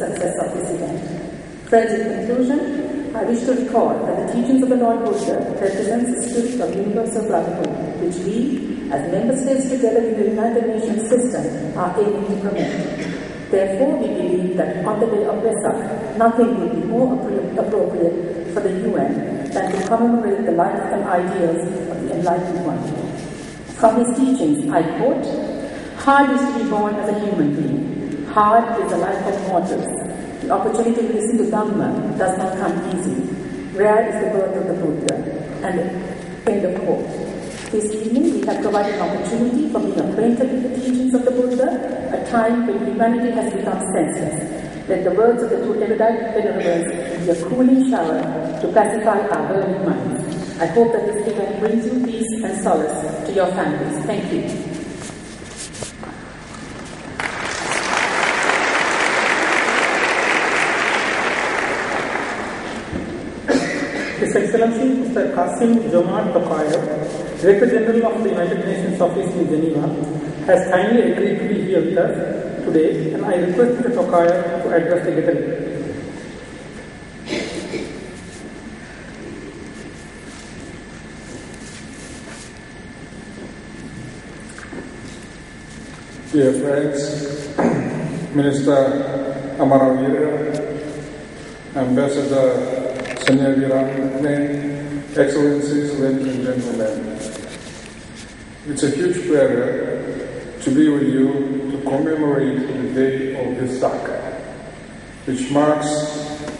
success of this event. Friends, in conclusion, I wish to recall that the teachings of the Lord Buddha represents a spirit of universal brotherhood, which we, as member states together in the United Nations system, are aiming to promote. Therefore, we believe that on the day of Vesak, nothing would be more appropriate for the UN than to commemorate the life and ideals of the Enlightened One. From his teachings, I quote, "Hard is to be born as a human being. Hard is the life of mortals. The opportunity to listen to Dhamma does not come easy. Rare is the birth of the Buddha." And end of quote. This evening, we have provided an opportunity for being acquainted with the teachings of the Buddha, a time when humanity has become senseless. Let the words of the two erudite venerables be a cooling shower to pacify our burning minds. I hope that this event brings you peace and solace to your families. Thank you. His Excellency Mr. Qasim Jomart Tokayev, Director General of the United Nations Office in Geneva, has kindly agreed to be here with us today, and I request Mr. Tokayev to address the gathering. Dear friends, Minister Amaravira, Ambassador Sanyavirane, Excellencies, ladies and gentlemen, it's a huge pleasure to be with you to commemorate the day of Vesak, which marks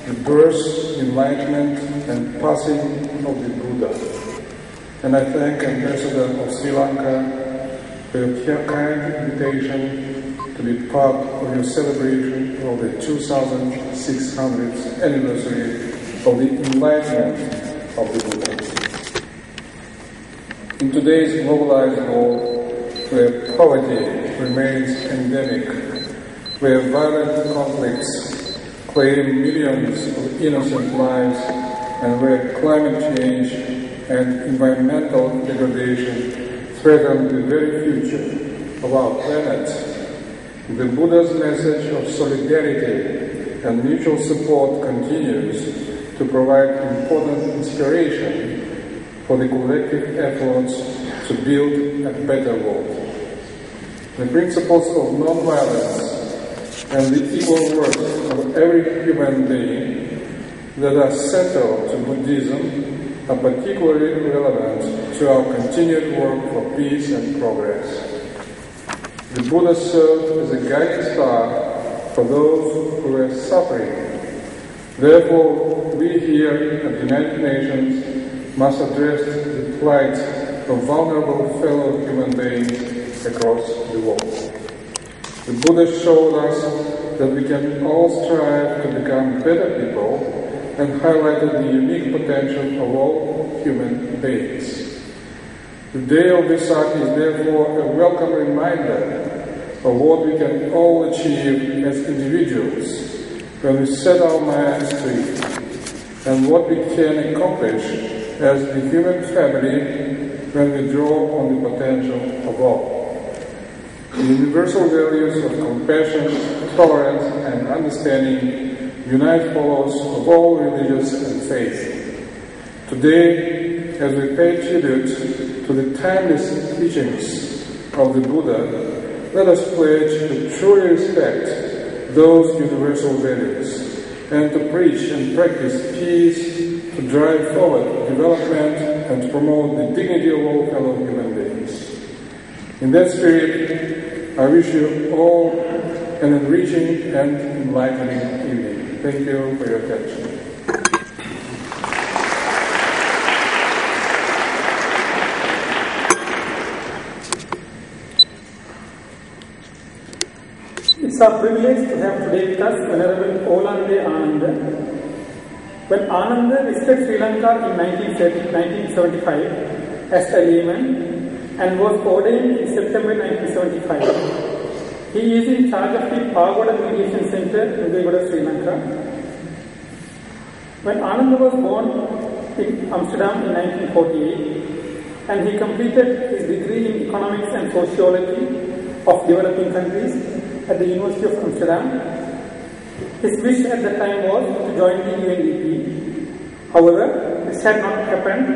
the birth, enlightenment, and passing of the Buddha. And I thank Ambassador of Sri Lanka for your kind invitation to be part of your celebration of the 2600th anniversary of the enlightenment of the Buddha. In today's globalized world, where poverty remains endemic, where violent conflicts claim millions of innocent lives, and where climate change and environmental degradation threaten the very future of our planet, the Buddha's message of solidarity and mutual support continues to provide important inspiration for the collective efforts to build a better world. The principles of non-violence and the equal worth of every human being that are central to Buddhism are particularly relevant to our continued work for peace and progress. The Buddha served as a guiding star for those who were suffering. Therefore, we here at the United Nations must address the plight of vulnerable fellow human beings across the world. The Buddha showed us that we can all strive to become better people and highlighted the unique potential of all human beings. The day of Vesak is therefore a welcome reminder of what we can all achieve as individuals when we set our minds to it, and what we can accomplish as the human family when we draw on the potential of all. The universal values of compassion, tolerance, and understanding unite followers of all religions and faiths. Today, as we pay tribute to the timeless teachings of the Buddha, let us pledge to truly respect those universal values and to preach and practice peace, to drive forward development and to promote the dignity of all fellow human beings. In that spirit, I wish you all an enriching and enlightening evening. Thank you for your attention. It's our privilege to have today with us Venerable Olande Ananda. When Ananda visited Sri Lanka in 1975 as a layman and was ordained in September 1975, he is in charge of the Pagoda Mediation Center in Sri Lanka. When Ananda was born in Amsterdam in 1948 and he completed his degree in Economics and Sociology of Developing Countries at the University of Amsterdam, His wish at that time was to join the UNDP. However, this had not happened,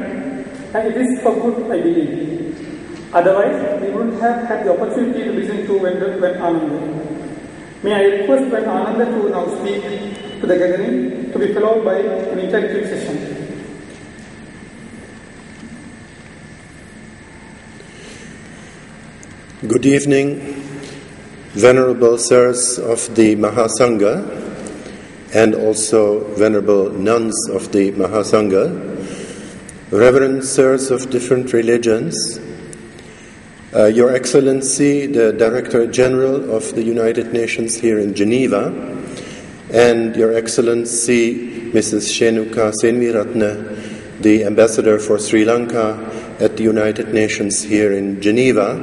and it is for good, I believe. Otherwise, we wouldn't have had the opportunity to listen to Venerable Ananda. May I request Venerable Ananda to now speak to the gathering, to be followed by an interactive session. Good evening, Venerable Sirs of the Mahasangha, and also Venerable Nuns of the Mahasangha, Reverend Sirs of different religions, Your Excellency, the Director General of the United Nations here in Geneva, and Your Excellency, Mrs. Shenuka Senviratne, the Ambassador for Sri Lanka at the United Nations here in Geneva,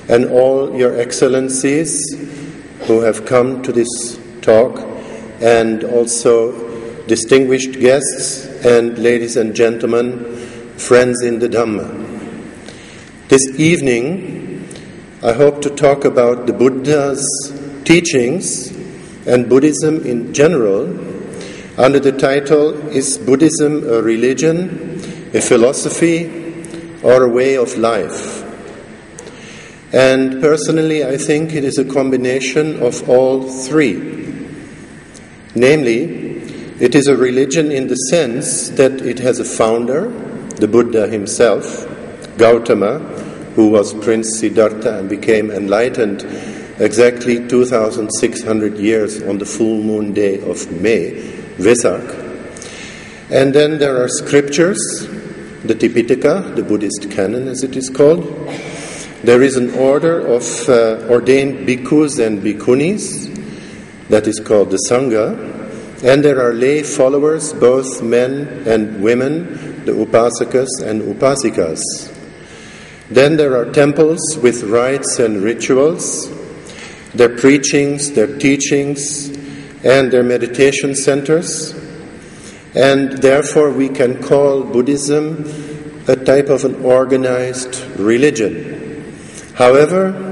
and all Your Excellencies who have come to this talk, and also distinguished guests and ladies and gentlemen, friends in the Dhamma. This evening, I hope to talk about the Buddha's teachings and Buddhism in general under the title, Is Buddhism a Religion, a Philosophy, or a Way of Life? And personally, I think it is a combination of all three. Namely, it is a religion in the sense that it has a founder, the Buddha himself, Gautama, who was Prince Siddhartha and became enlightened exactly 2,600 years on the full moon day of May, Vesak. And then there are scriptures, the Tipitaka, the Buddhist canon as it is called. There is an order of ordained bhikkhus and bhikkhunis, that is called the Sangha, and there are lay followers, both men and women, the Upasakas and Upasikas. Then there are temples with rites and rituals, their preachings, their teachings, and their meditation centers, and therefore we can call Buddhism a type of an organized religion. However,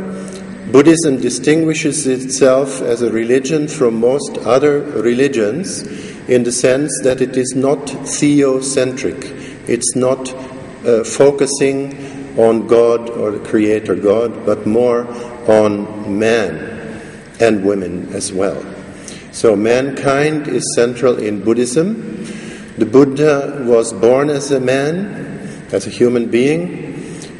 Buddhism distinguishes itself as a religion from most other religions in the sense that it is not theocentric. It's not focusing on God or the Creator God, but more on man and women as well. So mankind is central in Buddhism. The Buddha was born as a man, as a human being.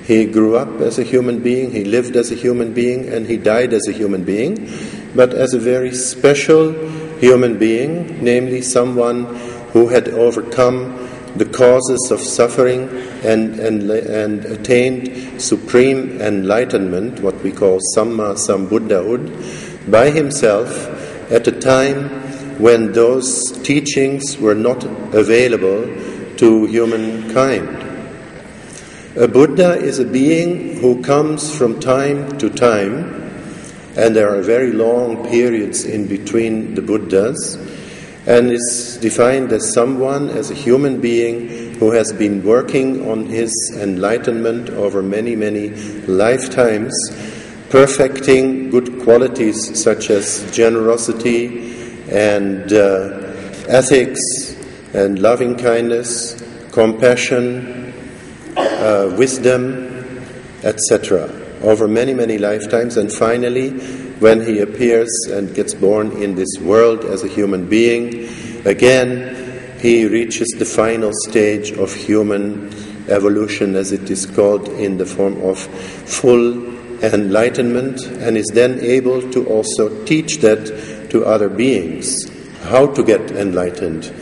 He grew up as a human being, he lived as a human being, and he died as a human being, but as a very special human being, namely someone who had overcome the causes of suffering and attained supreme enlightenment, what we call Samma Sambuddhahood, by himself at a time when those teachings were not available to humankind. A Buddha is a being who comes from time to time, and there are very long periods in between the Buddhas, and is defined as someone, as a human being who has been working on his enlightenment over many, many lifetimes, perfecting good qualities such as generosity and ethics and loving kindness, compassion, wisdom, etc., over many, many lifetimes, and finally, when he appears and gets born in this world as a human being, again, he reaches the final stage of human evolution, as it is called, in the form of full enlightenment, and is then able to also teach that to other beings, how to get enlightened.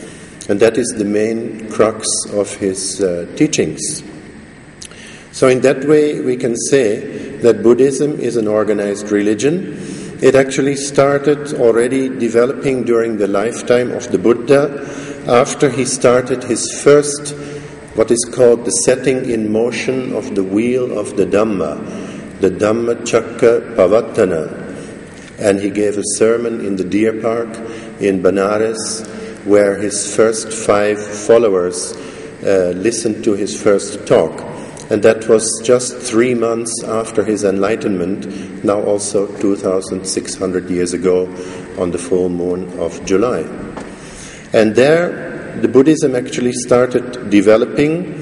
And that is the main crux of his teachings. So in that way, we can say that Buddhism is an organized religion. It actually started already developing during the lifetime of the Buddha, after he started his first, what is called the setting in motion of the wheel of the Dhamma, the Dhamma Chakka Pavattana. And he gave a sermon in the Deer Park in Benares, where his first 5 followers listened to his first talk. And that was just 3 months after his enlightenment, now also 2,600 years ago, on the full moon of July. And there, the Buddhism actually started developing.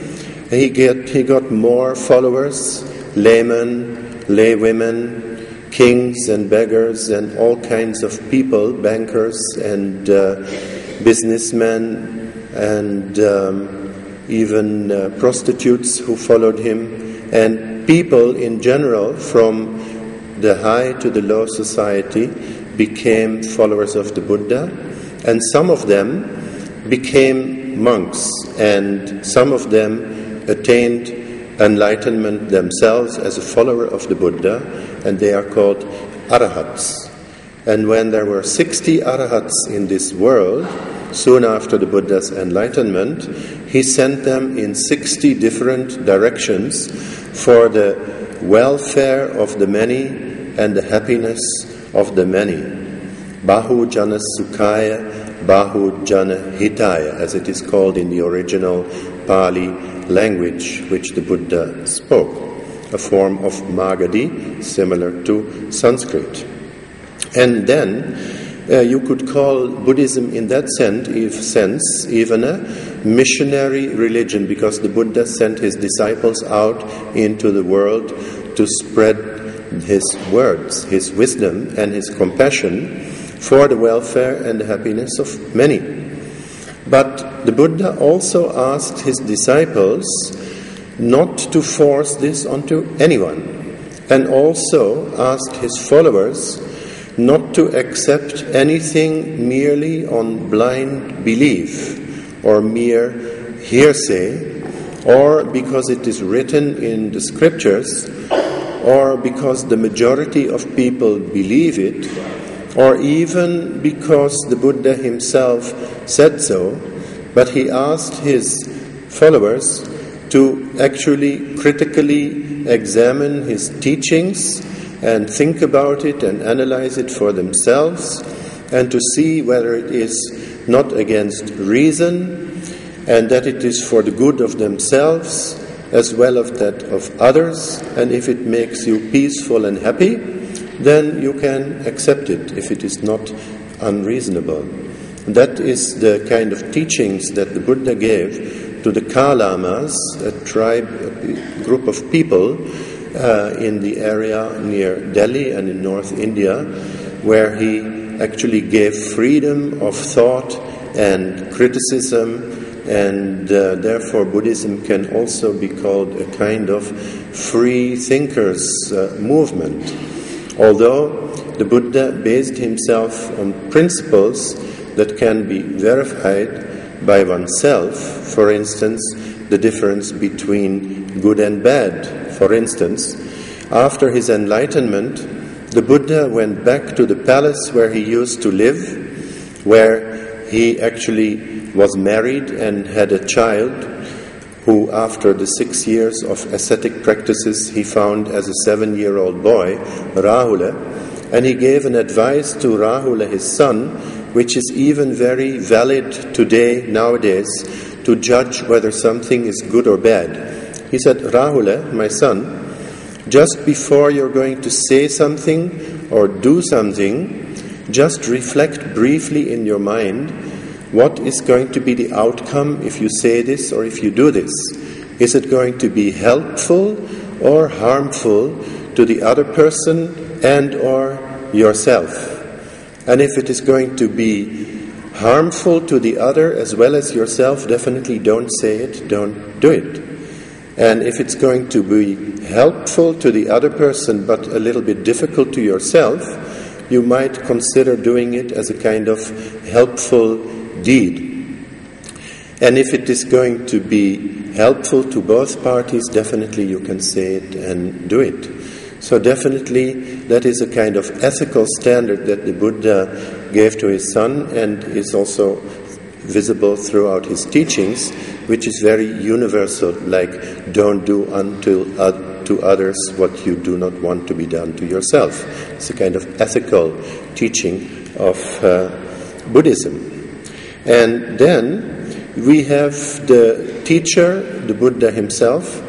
He got more followers, laymen, laywomen, kings and beggars and all kinds of people, bankers and businessmen and even prostitutes who followed him, and people in general from the high to the low society became followers of the Buddha, and some of them became monks, and some of them attained enlightenment themselves as a follower of the Buddha, and they are called arahats. And when there were 60 arahats in this world, soon after the Buddha's enlightenment, he sent them in 60 different directions for the welfare of the many and the happiness of the many. Bahu jana sukhaya, bahu jana hitaya, as it is called in the original Pali language which the Buddha spoke, a form of Magadhi similar to Sanskrit. And then you could call Buddhism in that sense even a missionary religion, because the Buddha sent his disciples out into the world to spread his words, his wisdom and his compassion for the welfare and the happiness of many. But the Buddha also asked his disciples not to force this onto anyone, and also asked his followers not to accept anything merely on blind belief or mere hearsay, or because it is written in the scriptures, or because the majority of people believe it, or even because the Buddha himself said so, but he asked his followers to actually critically examine his teachings and think about it and analyze it for themselves, and to see whether it is not against reason and that it is for the good of themselves as well as that of others, and if it makes you peaceful and happy, then you can accept it if it is not unreasonable. That is the kind of teachings that the Buddha gave to the Kalamas, a tribe, a group of people in the area near Delhi and in North India, where he actually gave freedom of thought and criticism, and therefore Buddhism can also be called a kind of free thinkers movement. Although the Buddha based himself on principles that can be verified by oneself, for instance, the difference between good and bad. For instance, after his enlightenment, the Buddha went back to the palace where he used to live, where he actually was married and had a child, who after the 6 years of ascetic practices he found as a 7-year-old boy, Rahula, and he gave an advice to Rahula, his son, which is even very valid today, nowadays, to judge whether something is good or bad. He said, Rahula, my son, just before you're going to say something or do something, just reflect briefly in your mind what is going to be the outcome if you say this or if you do this. Is it going to be helpful or harmful to the other person and or yourself? And if it is going to be harmful to the other as well as yourself, definitely don't say it, don't do it. And if it's going to be helpful to the other person but a little bit difficult to yourself, you might consider doing it as a kind of helpful deed. And if it is going to be helpful to both parties, definitely you can say it and do it. So definitely that is a kind of ethical standard that the Buddha gave to his son, and is also visible throughout his teachings, which is very universal, like don't do to others what you do not want to be done to yourself. It's a kind of ethical teaching of Buddhism. And then we have the teacher, the Buddha himself,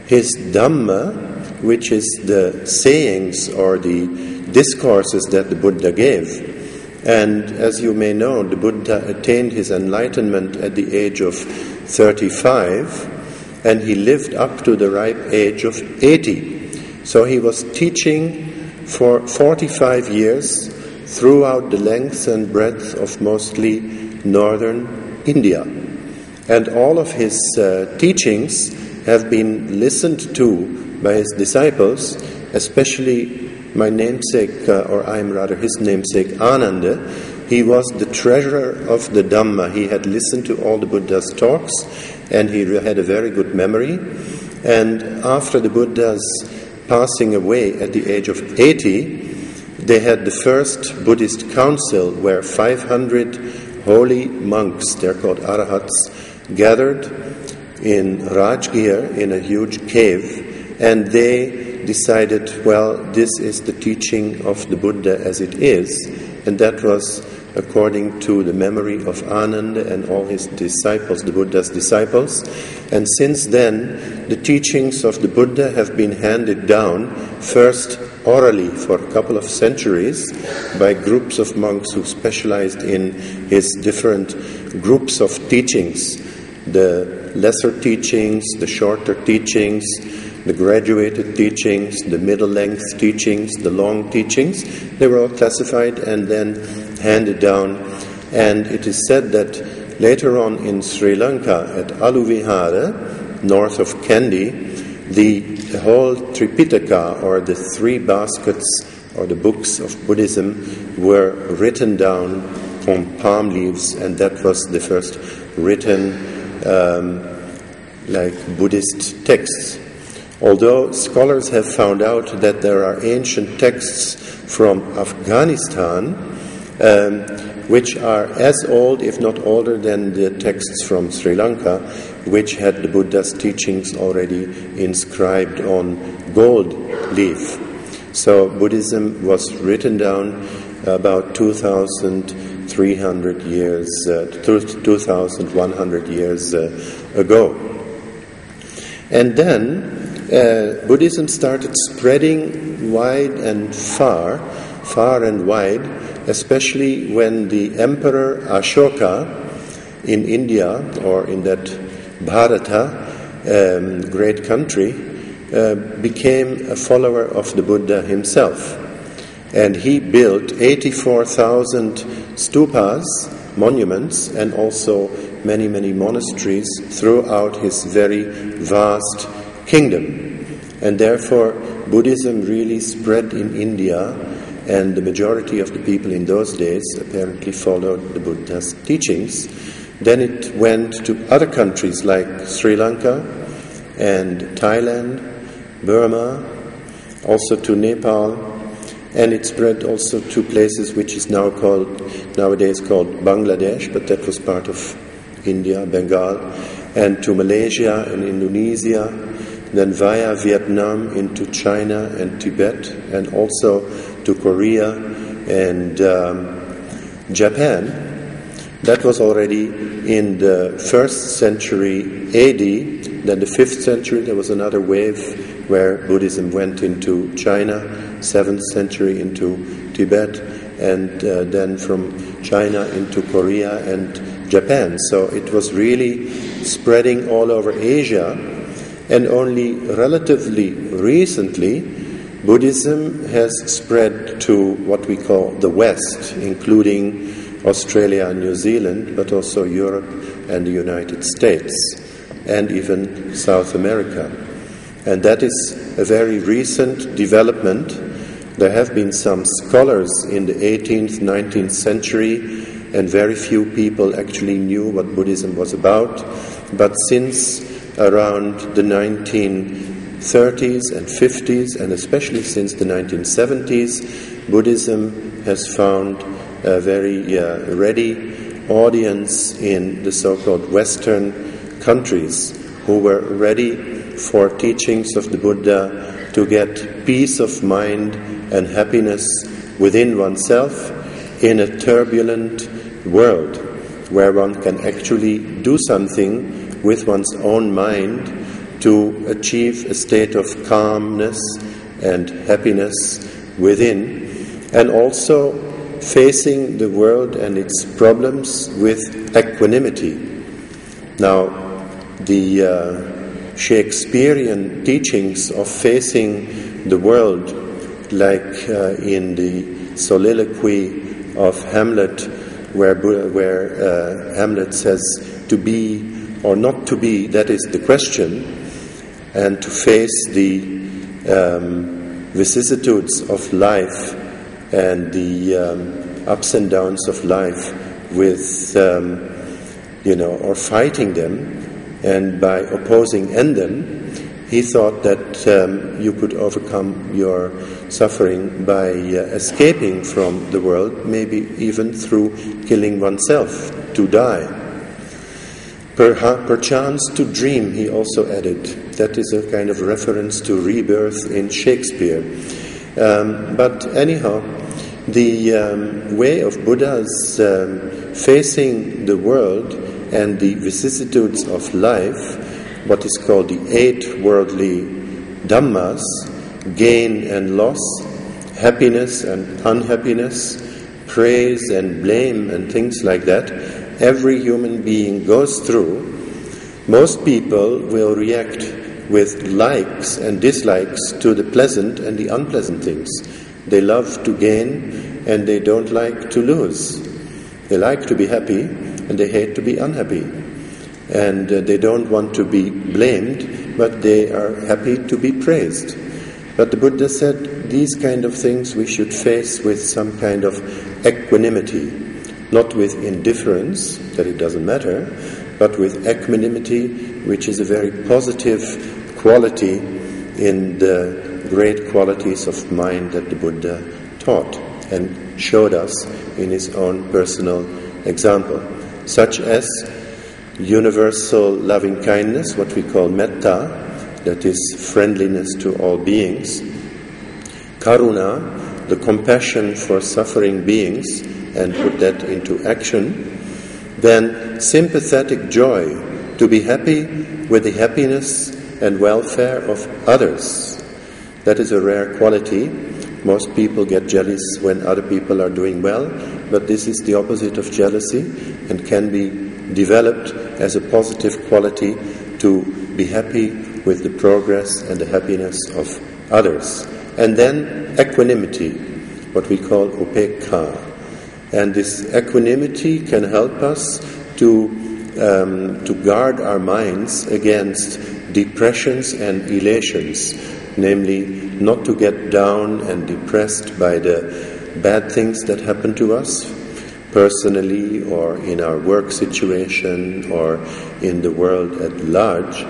his Dhamma, which is the sayings or the discourses that the Buddha gave. And as you may know, the Buddha attained his enlightenment at the age of 35, and he lived up to the ripe age of 80. So he was teaching for 45 years throughout the length and breadth of mostly northern India. And all of his teachings have been listened to by his disciples, especially my namesake, or I'm rather his namesake, Ananda. He was the treasurer of the Dhamma. He had listened to all the Buddha's talks, and he had a very good memory. And after the Buddha's passing away at the age of 80, they had the first Buddhist council where 500 holy monks, they're called arahats, gathered in Rajgir in a huge cave, and they decided, well, this is the teaching of the Buddha as it is, and that was according to the memory of Ananda and all his disciples, the Buddha's disciples. And since then, the teachings of the Buddha have been handed down, first orally for a couple of centuries by groups of monks who specialized in his different groups of teachings, the lesser teachings, the shorter teachings, the graduated teachings, the middle-length teachings, the long teachings. They were all classified and then handed down. And it is said that later on in Sri Lanka, at Aluvihara, north of Kandy, the whole Tripitaka, or the three baskets, or the books of Buddhism, were written down on palm leaves, and that was the first written Buddhist texts. Although scholars have found out that there are ancient texts from Afghanistan which are as old, if not older, than the texts from Sri Lanka, which had the Buddha's teachings already inscribed on gold leaf. So Buddhism was written down about 2,100 years ago. And then Buddhism started spreading wide and far and wide, especially when the Emperor Ashoka in India, or in that Bharata, great country, became a follower of the Buddha himself. And he built 84,000 stupas, monuments, and also many, many monasteries throughout his very vast kingdom. And therefore, Buddhism really spread in India, and the majority of the people in those days apparently followed the Buddha's teachings. Then it went to other countries like Sri Lanka and Thailand, Burma, also to Nepal, and it spread also to places which is nowadays called Bangladesh, but that was part of India, Bengal, and to Malaysia and Indonesia, then via Vietnam into China and Tibet, and also to Korea and Japan. That was already in the 1st century AD. Then the 5th century, there was another wave where Buddhism went into China, 7th century into Tibet, and then from China into Korea and Japan. So it was really spreading all over Asia, and only relatively recently Buddhism has spread to what we call the West, including Australia and New Zealand, but also Europe and the United States, and even South America. And that is a very recent development. There have been some scholars in the 18th, 19th century, and very few people actually knew what Buddhism was about. But since around the 1930s and 50s, and especially since the 1970s, Buddhism has found a very ready audience in the so-called Western countries who were ready for teachings of the Buddha to get peace of mind and happiness within oneself in a turbulent world where one can actually do something with one's own mind to achieve a state of calmness and happiness within, and also facing the world and its problems with equanimity. Now, the Shakespearean teachings of facing the world, like in the soliloquy of Hamlet, where Hamlet says, to be or not to be, that is the question, and to face the vicissitudes of life and the ups and downs of life with, or fighting them, and by opposing them, he thought that you could overcome your suffering by escaping from the world, maybe even through killing oneself, to die. Perchance to dream, he also added. That is a kind of reference to rebirth in Shakespeare. But anyhow, the way of Buddha's facing the world and the vicissitudes of life, what is called the 8 worldly Dhammas, gain and loss, happiness and unhappiness, praise and blame and things like that, every human being goes through. Most people will react with likes and dislikes to the pleasant and the unpleasant things. They love to gain and they don't like to lose. They like to be happy and they hate to be unhappy. And they don't want to be blamed, but they are happy to be praised. But the Buddha said these kind of things we should face with some kind of equanimity, not with indifference, that it doesn't matter, but with equanimity, which is a very positive quality in the great qualities of mind that the Buddha taught and showed us in his own personal example, such as universal loving kindness, what we call metta, that is friendliness to all beings, karuna, the compassion for suffering beings, and put that into action, then sympathetic joy, to be happy with the happiness and welfare of others. That is a rare quality. Most people get jealous when other people are doing well, but this is the opposite of jealousy and can be developed as a positive quality to be happy with the progress and the happiness of others. And then equanimity, what we call upekkha. And this equanimity can help us to guard our minds against depressions and elations, namely not to get down and depressed by the bad things that happen to us, personally or in our work situation or in the world at large,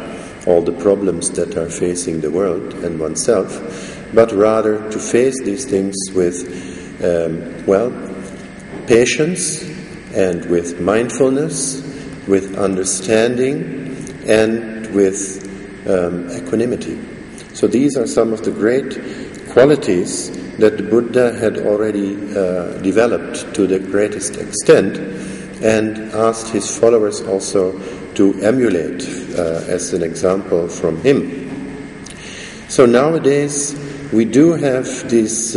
all the problems that are facing the world and oneself, but rather to face these things with, patience and with mindfulness, with understanding and with equanimity. So these are some of the great qualities that the Buddha had already developed to the greatest extent and asked his followers also to emulate as an example from him. So nowadays we do have these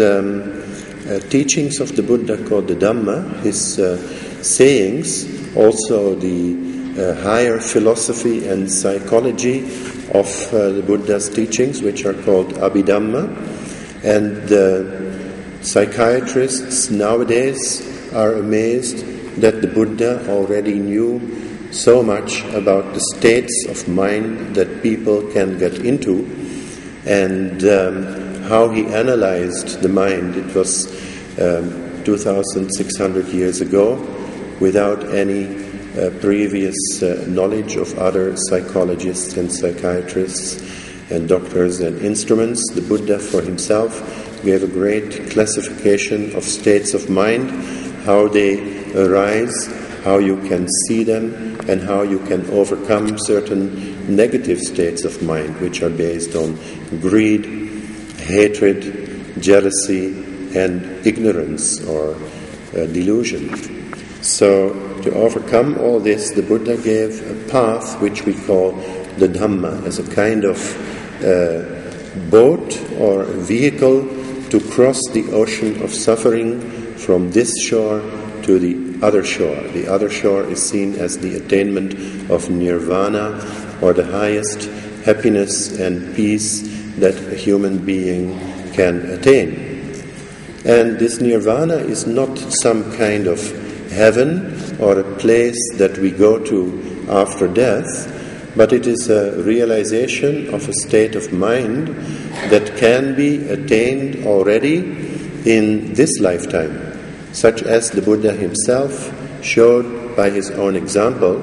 teachings of the Buddha called the Dhamma, his sayings, also the higher philosophy and psychology of the Buddha's teachings, which are called Abhidhamma. And the psychiatrists nowadays are amazed that the Buddha already knew so much about the states of mind that people can get into and how he analyzed the mind. It was 2,600 years ago, without any previous knowledge of other psychologists and psychiatrists and doctors and instruments. The Buddha for himself gave a great classification of states of mind, how they arise, how you can see them, and how you can overcome certain negative states of mind, which are based on greed, hatred, jealousy, and ignorance or delusion. So to overcome all this, the Buddha gave a path which we call the Dhamma, as a kind of boat or vehicle to cross the ocean of suffering from this shore to the other shore. The other shore is seen as the attainment of nirvana, or the highest happiness and peace that a human being can attain. And this nirvana is not some kind of heaven or a place that we go to after death, but it is a realization of a state of mind that can be attained already in this lifetime, such as the Buddha himself showed by his own example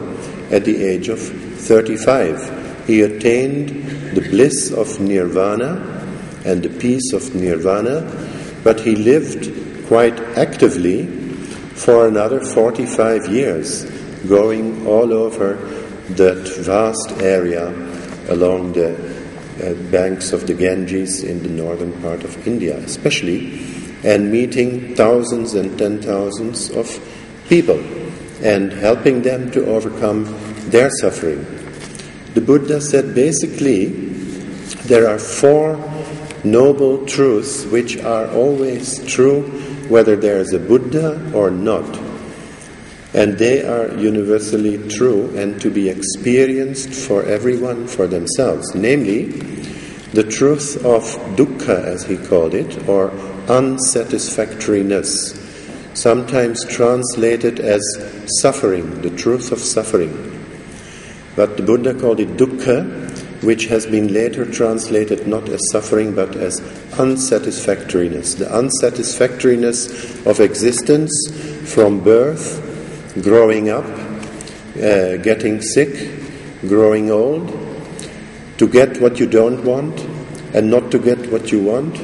at the age of 35. He attained the bliss of nirvana and the peace of nirvana, but he lived quite actively for another 45 years, going all over that vast area along the banks of the Ganges in the northern part of India especially, and meeting thousands and 10,000s of people and helping them to overcome their suffering. The Buddha said basically there are 4 noble truths which are always true whether there is a Buddha or not. And they are universally true and to be experienced for everyone for themselves. Namely, the truth of dukkha, as he called it, or unsatisfactoriness, sometimes translated as suffering, the truth of suffering. But the Buddha called it dukkha, which has been later translated not as suffering but as unsatisfactoriness. The unsatisfactoriness of existence from birth, growing up, getting sick, growing old, to get what you don't want and not to get what you want,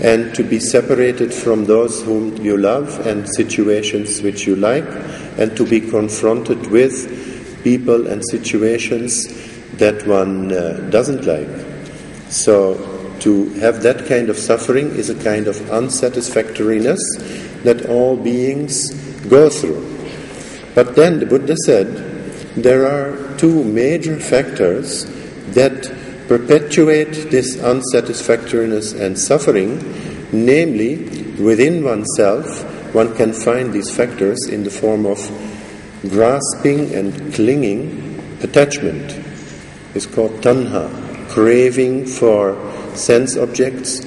and to be separated from those whom you love and situations which you like, and to be confronted with people and situations that one doesn't like. So to have that kind of suffering is a kind of unsatisfactoriness that all beings go through. But then the Buddha said there are 2 major factors that perpetuate this unsatisfactoriness and suffering. Namely, within oneself, one can find these factors in the form of grasping and clinging attachment. It's called tanha, craving for sense objects,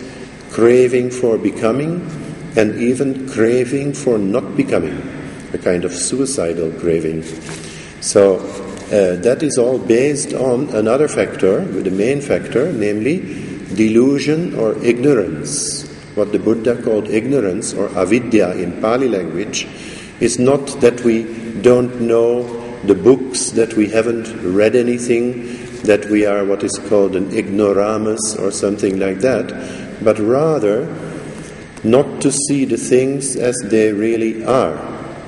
craving for becoming, and even craving for not becoming. A kind of suicidal craving. So that is all based on another factor, the main factor, namely delusion or ignorance. What the Buddha called ignorance or avidya in Pali language is not that we don't know the books, that we haven't read anything, that we are what is called an ignoramus or something like that, but rather not to see the things as they really are.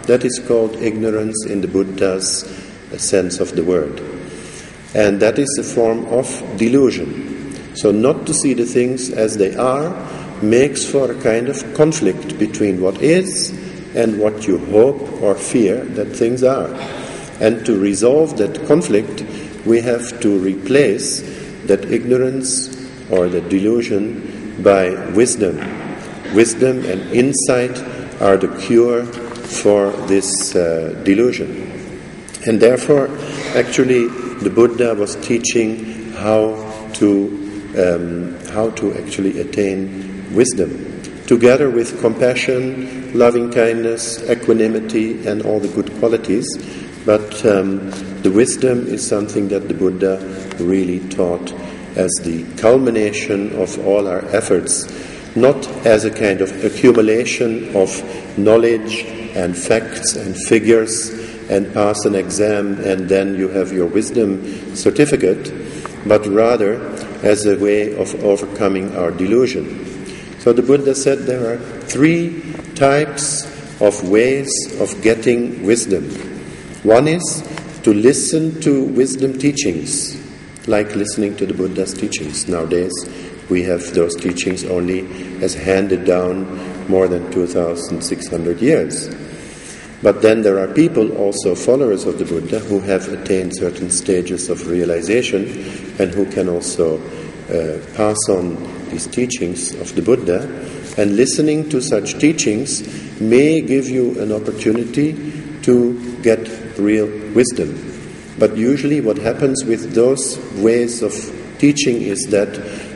That is called ignorance in the Buddha's sense of the word. And that is a form of delusion. So not to see the things as they are makes for a kind of conflict between what is and what you hope or fear that things are. And to resolve that conflict, we have to replace that ignorance or the delusion by wisdom. Wisdom and insight are the cure for this delusion. And therefore, actually, the Buddha was teaching how to actually attain wisdom, together with compassion, loving kindness, equanimity, and all the good qualities. But the wisdom is something that the Buddha really taught as the culmination of all our efforts, not as a kind of accumulation of knowledge and facts and figures and pass an exam and then you have your wisdom certificate, but rather as a way of overcoming our delusion. So the Buddha said there are 3 types of ways of getting wisdom. One is to listen to wisdom teachings, like listening to the Buddha's teachings. Nowadays we have those teachings only as handed down more than 2,600 years. But then there are people, also followers of the Buddha, who have attained certain stages of realization and who can also pass on these teachings of the Buddha. And listening to such teachings may give you an opportunity to get real wisdom. But usually what happens with those ways of teaching is that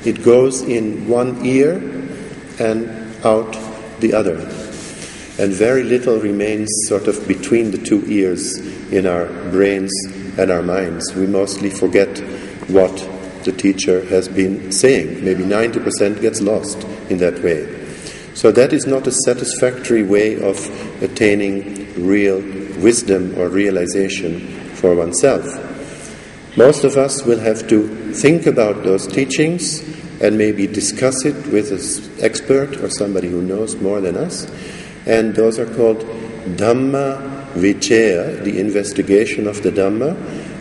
it goes in one ear and out the other. And very little remains sort of between the two ears in our brains and our minds. We mostly forget what the teacher has been saying. Maybe 90% gets lost in that way. So that is not a satisfactory way of attaining real wisdom or realization for oneself. Most of us will have to think about those teachings and maybe discuss it with an expert or somebody who knows more than us. And those are called Dhamma Vichaya, the investigation of the Dhamma,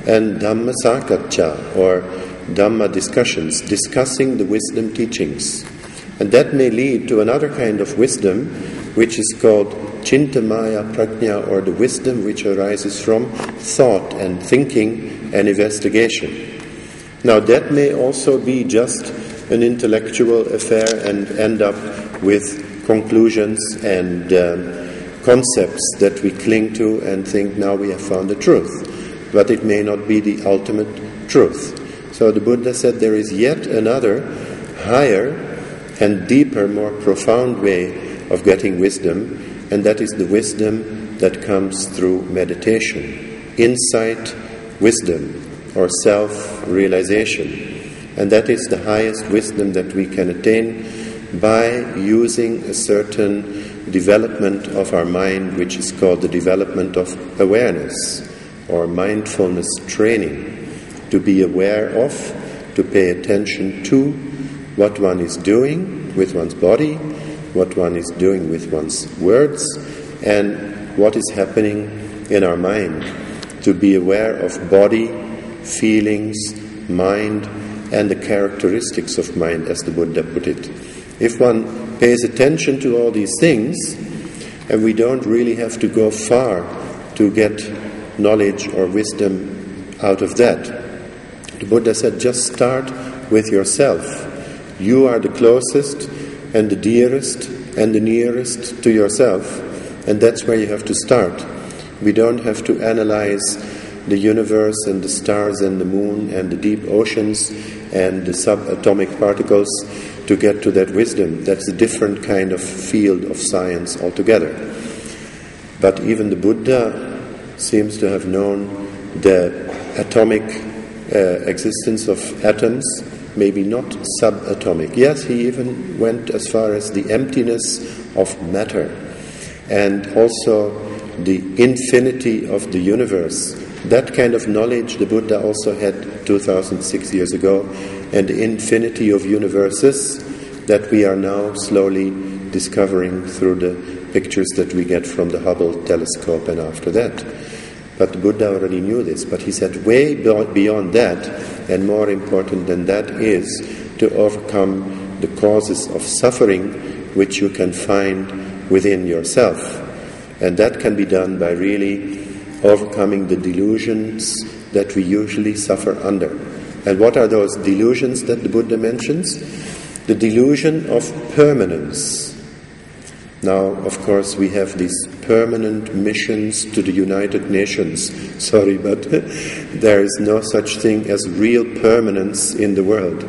and Dhamma Sakaccha, or Dhamma discussions, discussing the wisdom teachings. And that may lead to another kind of wisdom, which is called Chintamaya Prajna, or the wisdom which arises from thought and thinking and investigation. Now that may also be just an intellectual affair and end up with conclusions and concepts that we cling to and think now we have found the truth. But it may not be the ultimate truth. So the Buddha said there is yet another higher and deeper, more profound way of getting wisdom, and that is the wisdom that comes through meditation, insight wisdom, or self-realization. And that is the highest wisdom that we can attain by using a certain development of our mind, which is called the development of awareness, or mindfulness training. To be aware of, to pay attention to what one is doing with one's body, what one is doing with one's words, and what is happening in our mind. To be aware of body, feelings, mind, and the characteristics of mind, as the Buddha put it. If one pays attention to all these things, and we don't really have to go far to get knowledge or wisdom out of that. The Buddha said, just start with yourself. You are the closest and the dearest and the nearest to yourself, and that's where you have to start. We don't have to analyze the universe and the stars and the moon and the deep oceans and the subatomic particles to get to that wisdom. That's a different kind of field of science altogether. But even the Buddha seems to have known the atomic existence of atoms, maybe not subatomic. Yes, he even went as far as the emptiness of matter and also the infinity of the universe. That kind of knowledge the Buddha also had 2006 years ago, and the infinity of universes that we are now slowly discovering through the pictures that we get from the Hubble telescope and after that. But the Buddha already knew this, but he said way beyond that, and more important than that, is to overcome the causes of suffering which you can find within yourself. And that can be done by really overcoming the delusions that we usually suffer under. And what are those delusions that the Buddha mentions? The delusion of permanence. Now, of course, we have these permanent missions to the United Nations. Sorry, but there is no such thing as real permanence in the world.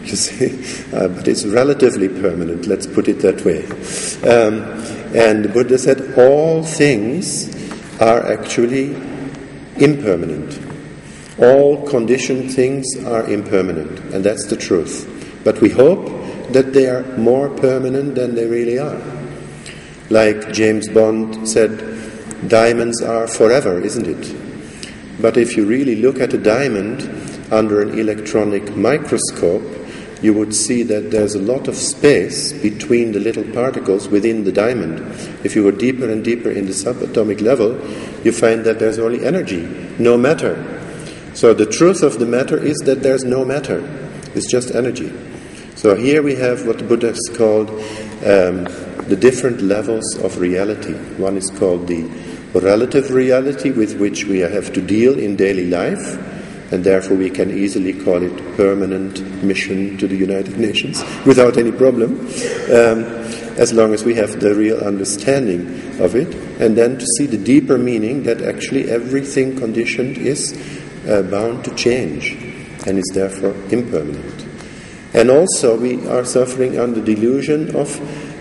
You see, but it's relatively permanent, let's put it that way. And the Buddha said all things are actually impermanent. All conditioned things are impermanent, and that's the truth. But we hope that they are more permanent than they really are. Like James Bond said, diamonds are forever, isn't it? But if you really look at a diamond under an electronic microscope, you would see that there's a lot of space between the little particles within the diamond. If you go deeper and deeper in the subatomic level, you find that there's only energy, no matter. So the truth of the matter is that there's no matter. It's just energy. So here we have what the Buddha has called the different levels of reality. One is called the relative reality with which we have to deal in daily life, and therefore we can easily call it permanent mission to the United Nations without any problem. as long as we have the real understanding of it, and then to see the deeper meaning that actually everything conditioned is bound to change and is therefore impermanent. And also we are suffering under delusion of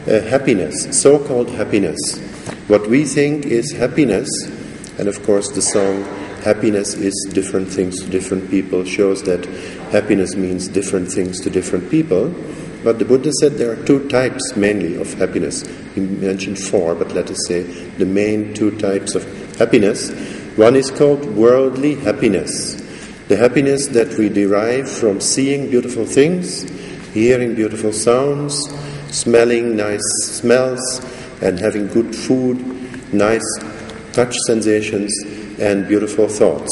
happiness, so-called happiness. What we think is happiness, and of course the song "Happiness is different things to different people" shows that happiness means different things to different people. But the Buddha said there are two types mainly of happiness. He mentioned four, but let us say the main two types of happiness. One is called worldly happiness. The happiness that we derive from seeing beautiful things, hearing beautiful sounds, smelling nice smells, and having good food, nice touch sensations, and beautiful thoughts.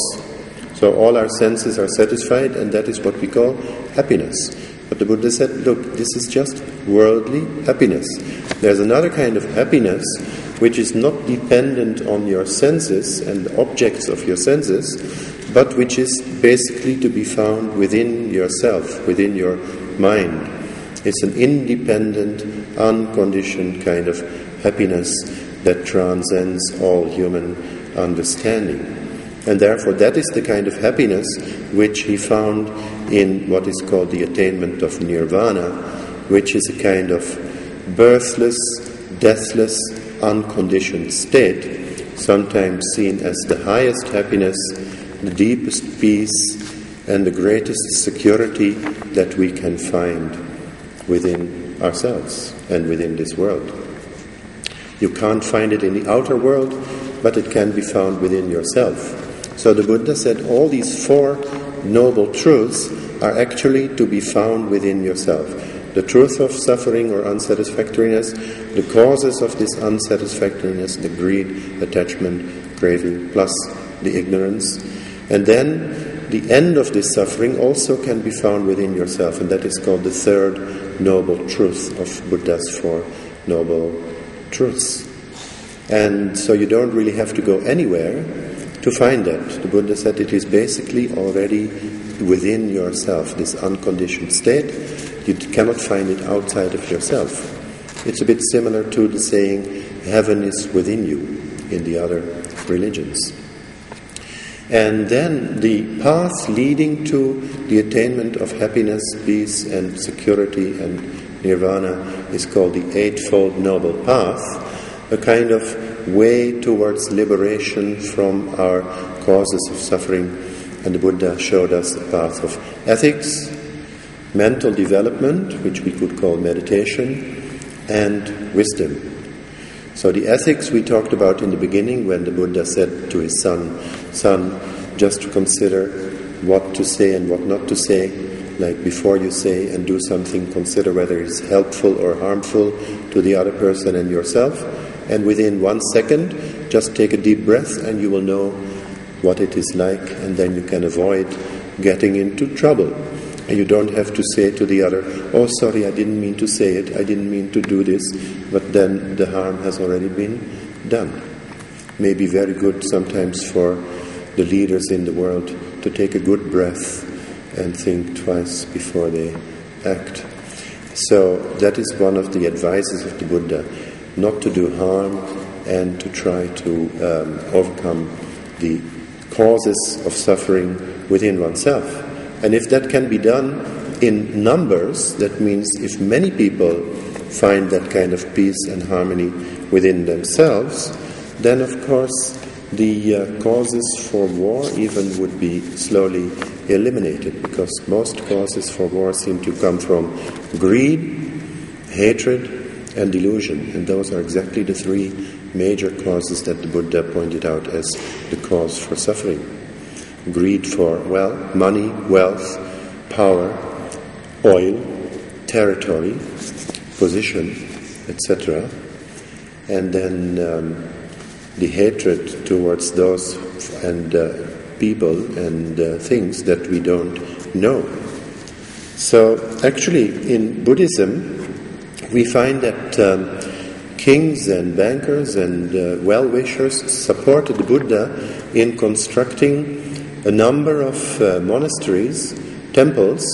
So all our senses are satisfied, and that is what we call happiness. But the Buddha said, look, this is just worldly happiness. There's another kind of happiness which is not dependent on your senses and objects of your senses, but which is basically to be found within yourself, within your mind. It's an independent, unconditioned kind of happiness that transcends all human understanding. And therefore that is the kind of happiness which he found in what is called the Attainment of Nirvana, which is a kind of birthless, deathless, unconditioned state, sometimes seen as the highest happiness, the deepest peace, and the greatest security that we can find within ourselves and within this world. You can't find it in the outer world, but it can be found within yourself. So the Buddha said all these four noble truths are actually to be found within yourself. The truth of suffering or unsatisfactoriness, the causes of this unsatisfactoriness, the greed, attachment, craving, plus the ignorance. And then the end of this suffering also can be found within yourself, and that is called the third noble truth of Buddha's four noble truths. And so you don't really have to go anywhere to find that. The Buddha said it is basically already within yourself, this unconditioned state. You cannot find it outside of yourself. It's a bit similar to the saying, heaven is within you, in the other religions. And then the path leading to the attainment of happiness, peace and security and nirvana is called the Eightfold Noble Path, a kind of way towards liberation from our causes of suffering. And the Buddha showed us the path of ethics, mental development, which we could call meditation, and wisdom. So the ethics we talked about in the beginning, when the Buddha said to his son, just to consider what to say and what not to say, like before you say and do something, consider whether it's helpful or harmful to the other person and yourself. And within 1 second, just take a deep breath and you will know what it is like, and then you can avoid getting into trouble. And you don't have to say to the other, oh sorry, I didn't mean to say it, I didn't mean to do this, but then the harm has already been done. May be very good sometimes for the leaders in the world to take a good breath and think twice before they act. So that is one of the advices of the Buddha, not to do harm and to try to overcome the causes of suffering within oneself. And if that can be done in numbers, that means if many people find that kind of peace and harmony within themselves, then of course the causes for war even would be slowly eliminated, because most causes for war seem to come from greed, hatred, and delusion. And those are exactly the three major causes that the Buddha pointed out as the cause for suffering. Greed for, money, wealth, power, oil, territory, position, etc. And then the hatred towards those and people and things that we don't know. So actually in Buddhism we find that kings and bankers and well-wishers supported the Buddha in constructing a number of monasteries, temples,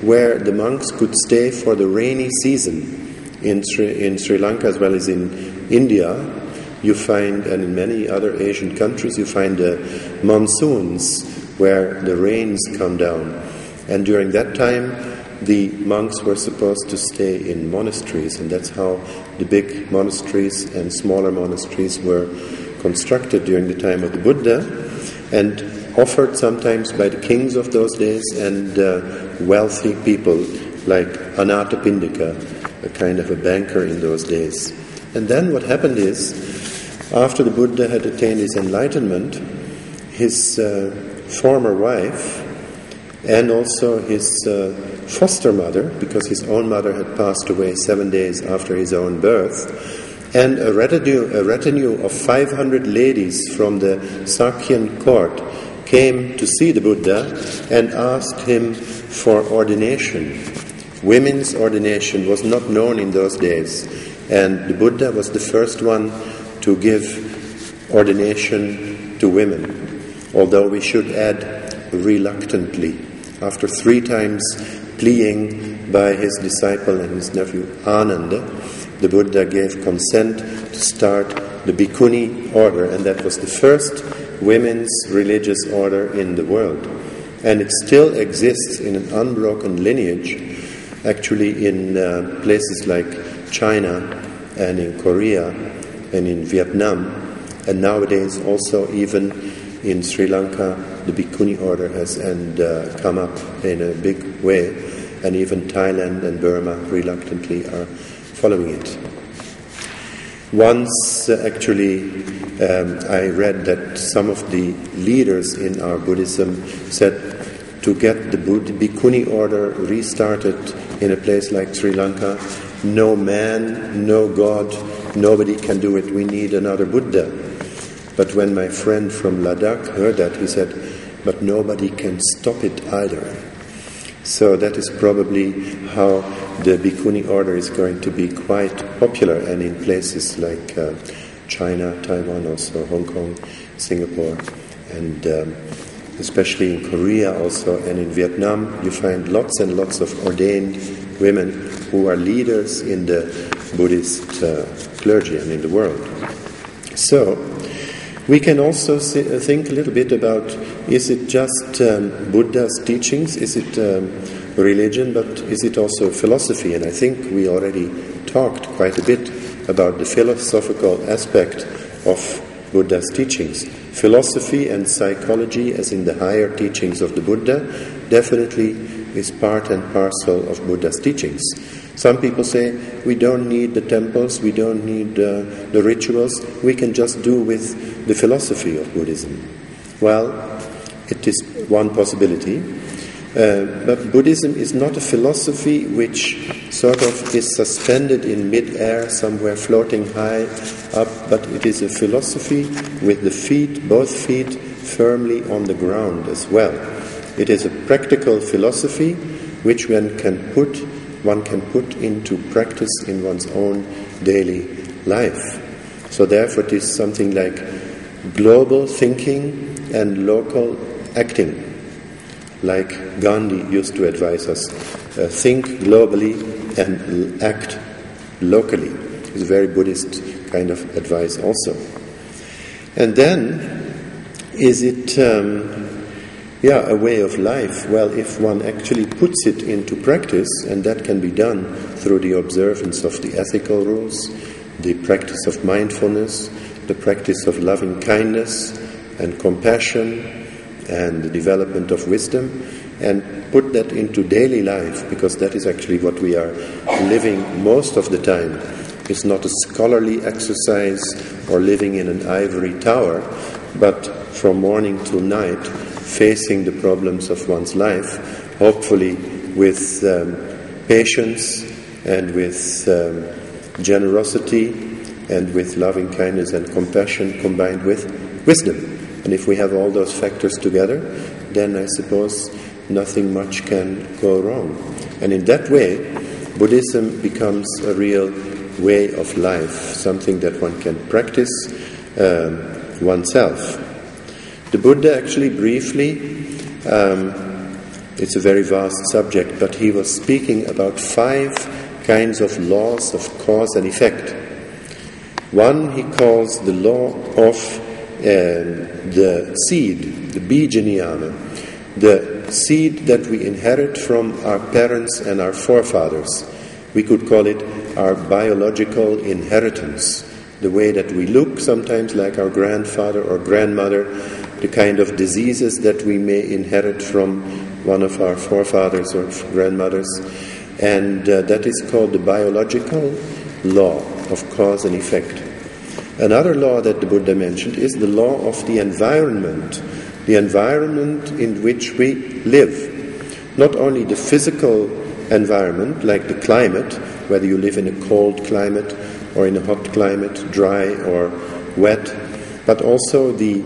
where the monks could stay for the rainy season. in Sri Lanka as well as in India, you find, and in many other Asian countries, you find monsoons where the rains come down. And during that time, the monks were supposed to stay in monasteries, and that's how the big monasteries and smaller monasteries were constructed during the time of the Buddha, and offered sometimes by the kings of those days and wealthy people like Anathapindika, a kind of a banker in those days. And then what happened is, after the Buddha had attained his enlightenment, his former wife and also his foster mother, because his own mother had passed away 7 days after his own birth, and a retinue of 500 ladies from the Sakyan court came to see the Buddha and asked him for ordination. Women's ordination was not known in those days, and the Buddha was the first one to give ordination to women, although we should add reluctantly. After 3 times pleading by his disciple and his nephew Ananda, the Buddha gave consent to start the Bhikkhuni order, and that was the first women's religious order in the world. And it still exists in an unbroken lineage, actually in places like China and in Korea and in Vietnam, and nowadays also even in Sri Lanka the Bhikkhuni order has come up in a big way, and even Thailand and Burma reluctantly are following it. Once actually I read that some of the leaders in our Buddhism said to get the Bhikkhuni order restarted in a place like Sri Lanka, no man, no God, nobody can do it, we need another Buddha. But when my friend from Ladakh heard that, he said, but nobody can stop it either. So that is probably how the Bhikkhuni order is going to be quite popular, and in places like China, Taiwan, also Hong Kong, Singapore, and especially in Korea also, and in Vietnam, you find lots and lots of ordained women who are leaders in the Buddhist clergy and in the world. So, we can also think a little bit about, is it just Buddha's teachings, is it religion, but is it also philosophy? And I think we already talked quite a bit about the philosophical aspect of Buddha's teachings. Philosophy and psychology, as in the higher teachings of the Buddha, definitely is part and parcel of Buddha's teachings. Some people say, we don't need the temples, we don't need the rituals, we can just do with the philosophy of Buddhism. Well, it is one possibility, but Buddhism is not a philosophy which sort of is suspended in mid-air somewhere floating high up, but it is a philosophy with the feet, both feet, firmly on the ground as well. It is a practical philosophy which one can put into practice in one's own daily life. So therefore it is something like global thinking and local acting. Like Gandhi used to advise us, think globally and act locally. It's a very Buddhist kind of advice also. And then, is it a way of life? Well, if one actually puts it into practice, and that can be done through the observance of the ethical rules, the practice of mindfulness, the practice of loving kindness and compassion, and the development of wisdom, and put that into daily life, because that is actually what we are living most of the time. It's not a scholarly exercise or living in an ivory tower, but from morning to night, facing the problems of one's life, hopefully with patience and with generosity and with loving kindness and compassion combined with wisdom. And if we have all those factors together, then I suppose nothing much can go wrong. And in that way, Buddhism becomes a real way of life, something that one can practice oneself. The Buddha actually briefly, it's a very vast subject, but he was speaking about 5 kinds of laws of cause and effect. One he calls the law of the seed, the bijaniyana, the seed that we inherit from our parents and our forefathers. We could call it our biological inheritance, the way that we look sometimes like our grandfather or grandmother, the kind of diseases that we may inherit from one of our forefathers or grandmothers, and that is called the biological law of cause and effect. Another law that the Buddha mentioned is the law of the environment in which we live. Not only the physical environment, like the climate, whether you live in a cold climate or in a hot climate, dry or wet, but also the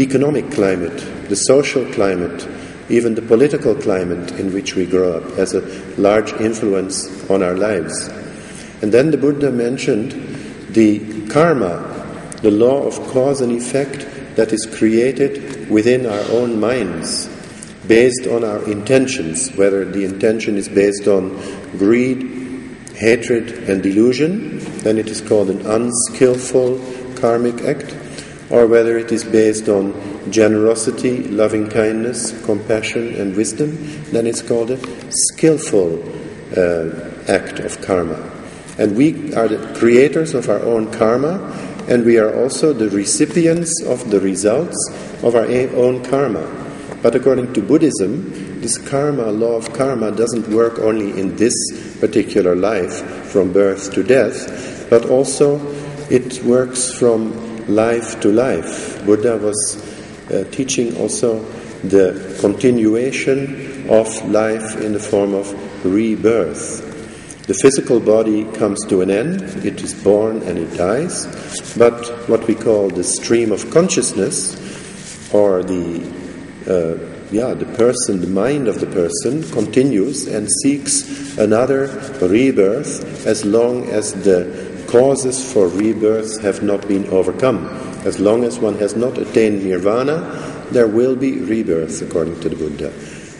economic climate, the social climate, even the political climate in which we grow up has a large influence on our lives. And then the Buddha mentioned the karma, the law of cause and effect that is created within our own minds, based on our intentions, whether the intention is based on greed, hatred and delusion, then it is called an unskillful karmic act, or whether it is based on generosity, loving kindness, compassion and wisdom, then it's called a skillful act of karma. And we are the creators of our own karma, and we are also the recipients of the results of our own karma. But according to Buddhism, this karma, law of karma, doesn't work only in this particular life, from birth to death, but also it works from life to life. Buddha was teaching also the continuation of life in the form of rebirth. The physical body comes to an end, it is born and it dies, but what we call the stream of consciousness, or the person, the mind of the person, continues and seeks another rebirth as long as the causes for rebirth have not been overcome. As long as one has not attained nirvana, there will be rebirth, according to the Buddha.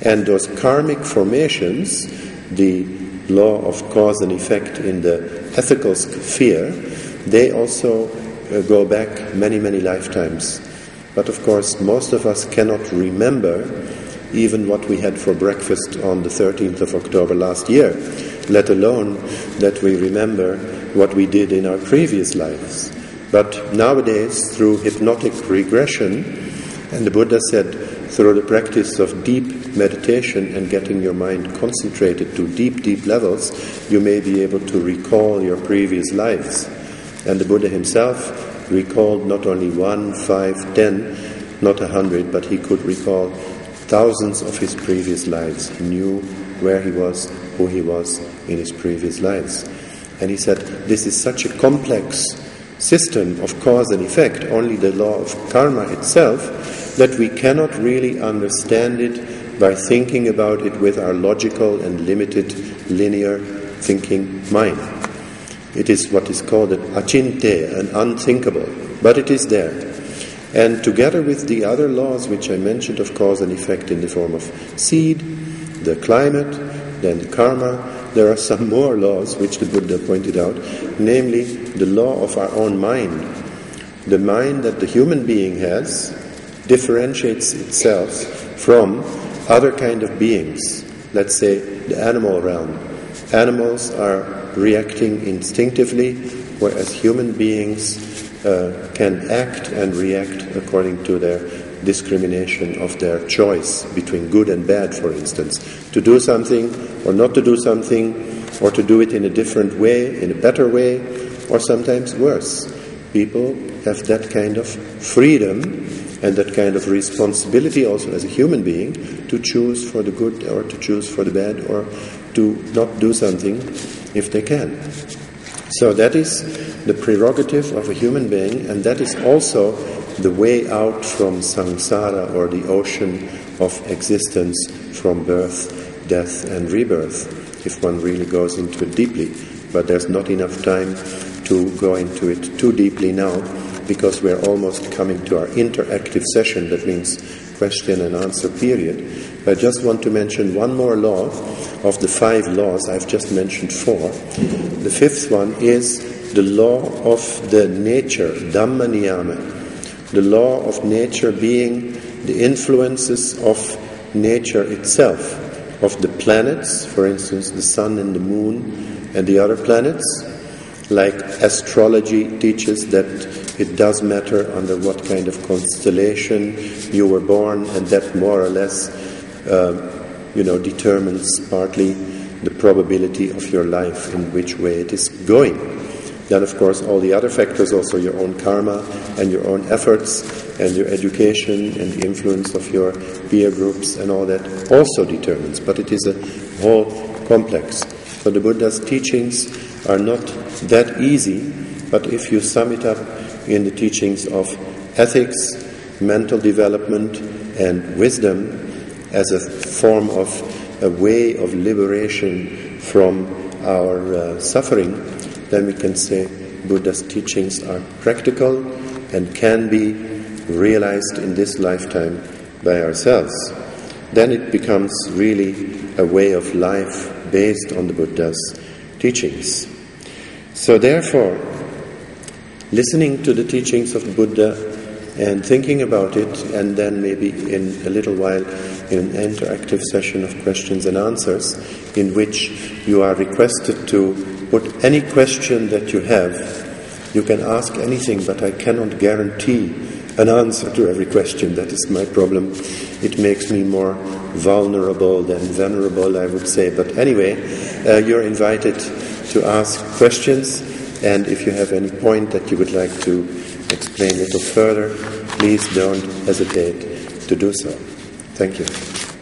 And those karmic formations, the law of cause and effect in the ethical sphere, they also go back many, many lifetimes. But of course, most of us cannot remember even what we had for breakfast on the 13th of October last year, let alone that we remember what we did in our previous lives. But nowadays, through hypnotic regression, and the Buddha said, through the practice of deep meditation and getting your mind concentrated to deep, deep levels, you may be able to recall your previous lives. And the Buddha himself recalled not only 1, 5, 10, not 100, but he could recall thousands of his previous lives. He knew where he was, who he was in his previous lives. And he said, this is such a complex system of cause and effect, only the law of karma itself, that we cannot really understand it by thinking about it with our logical and limited linear thinking mind. It is what is called an achinte, an unthinkable, but it is there. And together with the other laws which I mentioned of cause and effect in the form of seed, the climate, then the karma, there are some more laws which the Buddha pointed out, namely the law of our own mind. The mind that the human being has differentiates itself from other kind of beings. Let's say the animal realm. Animals are reacting instinctively, whereas human beings can act and react according to their discrimination of their choice between good and bad, for instance. To do something or not to do something, or to do it in a different way, in a better way, or sometimes worse. People have that kind of freedom and that kind of responsibility also as a human being to choose for the good or to choose for the bad, or to not do something if they can. So that is the prerogative of a human being, and that is also the way out from samsara, or the ocean of existence from birth, death and rebirth, if one really goes into it deeply. But there's not enough time to go into it too deeply now, because we're almost coming to our interactive session, that means question and answer period. I just want to mention one more law of the 5 laws. I've just mentioned 4. The 5th one is the law of the nature, Dhamma niyama. The law of nature being the influences of nature itself, of the planets, for instance, the sun and the moon and the other planets. Like astrology teaches that it does matter under what kind of constellation you were born, and that more or less determines partly the probability of your life and which way it is going. Then, of course, all the other factors, also your own karma and your own efforts and your education and the influence of your peer groups and all that also determines. But it is a whole complex. So the Buddha's teachings are not that easy, but if you sum it up in the teachings of ethics, mental development and wisdom as a form of a way of liberation from our suffering, then we can say Buddha's teachings are practical and can be realized in this lifetime by ourselves. Then it becomes really a way of life based on the Buddha's teachings. So therefore, listening to the teachings of the Buddha and thinking about it, and then maybe in a little while in an interactive session of questions and answers in which you are requested to put any question that you have. You can ask anything, but I cannot guarantee an answer to every question. That is my problem. It makes me more vulnerable than venerable, I would say. But anyway, you're invited to ask questions, and if you have any point that you would like to explain a little further, please don't hesitate to do so. Thank you.